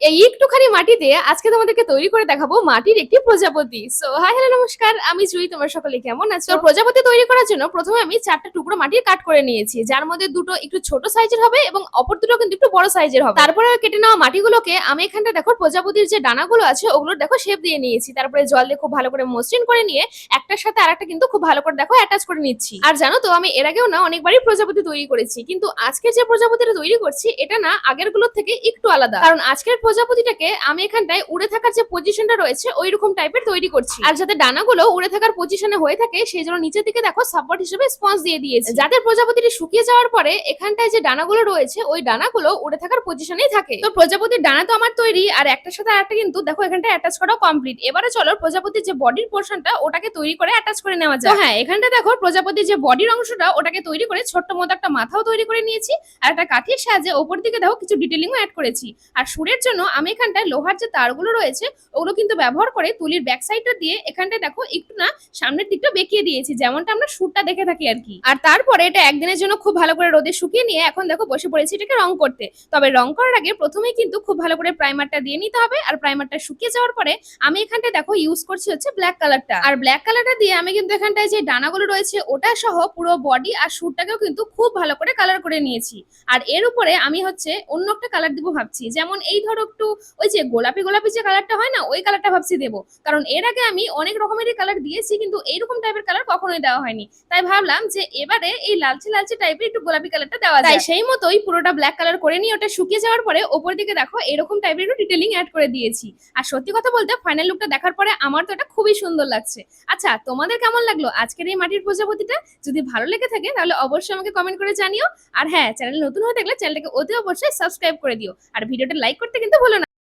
এই একটুখানি মাটি দিয়ে আজকে তোমাদেরকে তৈরি করে দেখাবো মাটির একটি প্রজাপতি। সো হাই হ্যালো নমস্কার, আমি জুই। তোমার সকলে কেমন আছো? তো প্রজাপতি তৈরি করার জন্য প্রথমে আমি 4টা টুকরো মাটির কাট করে নিয়েছি, যার মধ্যে দুটো একটু ছোট সাইজের হবে এবং অপর দুটো কিন্তু একটু বড় সাইজের হবে। তারপরে কেটে নেওয়া মাটিগুলোকে আমি এখানটা দেখো প্রজাপতির যে ডানাগুলো আছে ওগুলোর দেখো শেপ দিয়ে নিয়েছি। তারপরে জল দিয়ে খুব ভালো করে মসৃণ করে নিয়ে একটার সাথে আরেকটা কিন্তু খুব ভালো করে দেখো অ্যাটাচ করে নিচ্ছি। আর জানো তো আমি এর আগেও না অনেকবারই প্রজাপতি তৈরি করেছি, কিন্তু আজকে যে প্রজাপতিটা তৈরি করছি এটা না আগের গুলোর থেকে একটু আলাদা। কারণ আজকের প্রজাপতিটাকে আমি এখানটায় উড়ে থাকার যে পজিশনটা রয়েছে ওই রকম টাইপের তৈরি করছি। আর যাতে ডানাগুলো উড়ে থাকার পজিশনে হয়ে থাকে সেই জন্য নিচের দিকে দেখো সাপোর্ট হিসেবে স্পঞ্জ দিয়ে দিয়েছি, যাতে প্রজাপতিটি শুকিয়ে যাওয়ার পরে এখানটায় যে ডানাগুলো রয়েছে ওই ডানাগুলো উড়ে থাকার পজিশনেই থাকে। তো প্রজাপতির ডানা তো আমার তৈরি, আর একটার সাথে আরেকটা কিন্তু দেখো এখানটা অ্যাটাচ করাও কমপ্লিট। এবারে চলো প্রজাপতির যে বডির পোর্শনটা ওটাকে তৈরি করে অ্যাটাচ করে নেওয়া যায়। তো হ্যাঁ, এখানটা দেখো প্রজাপতির যে বডির অংশটা ওটাকে তৈরি করে ছোট্ট মতো একটা মাথাও তৈরি করে নিয়েছি, আর একটা কাঠির সাহায্যে ওপর দিকে দেখো কিছু ডিটেলিংও অ্যাড করেছি। আর সুরের জন্য আমি এখানটায় লোহার যে তারগুলো রয়েছে ওগুলো কিন্তু ব্যবহার করে তুলির ব্যাক সাইডটা দিয়ে এখানটায় দেখো একটু না সামনের দিকটা বেঁকিয়ে দিয়েছি, যেমনটা আমরা সুরটা দেখে থাকি আর কি। আর তারপরে এটা একদিনের জন্য খুব ভালো করে রোদে শুকিয়ে নিয়ে এখন দেখো বসে পড়েছি এটাকে রং করতে। তবে রং করার আগে প্রথমেই কিন্তু খুব ভালো করে প্রাইমারটা দিয়ে নিতে হবে। আর প্রাইমারটা শুকিয়ে যাওয়ার পরে আমি এখানটায় দেখো ইউজ করছি হচ্ছে ব্ল্যাক কালারটা। আর ব্ল্যাক কালারটা দিয়ে আমি কিন্তু এখানটায় যে ডানাগুলো রয়েছে ওটা সহ পুরো বডি আর সুরটাকেও কিন্তু খুব ভালো করে কালার করে নিয়েছি। আর এর উপরে আমি হচ্ছে অন্য একটা কালার দিব ভাবছি, যেমন এই ধরো একটু ওই যে গোলাপি গোলাপি যে কালারটা হয় না ওই কালারটা ভাবছি দেবো। কারণ এর আগে আমি অনেক রকমেরই কালার দিয়েছি কিন্তু এইরকম টাইপের কালার কখনোই দেওয়া হয়নি, তাই ভাবলাম যে এবারে এই লালচে লালচে টাইপের একটু গোলাপি কালারটা দেওয়া যায়। তাই সেই মতোই পুরোটা ব্ল্যাক কালার করে নিয়ে ওটা শুকিয়ে যাওয়ার পরে ওপর দিকে দেখো এরকম টাইপের একটু ডিটেলিং অ্যাড করে দিয়েছি। আর সত্যি কথা বলতে ফাইনাল লুকটা দেখার পরে আমার তো এটা খুবই সুন্দর লাগছে। আচ্ছা, তোমাদের কেমন লাগলো আজকের এই মাটির প্রজাপতিটা? যদি ভালো লেগে থাকে তাহলে অবশ্যই আমাকে কমেন্ট করে জানিও। আর হ্যাঁ, চ্যানেল নতুন হয়ে থাকলে চ্যানেলটাকে অতি অবশ্যই সাবস্ক্রাইব করে দিও, আর ভিডিওটা লাইক করতে কিন্তু ভুলো না।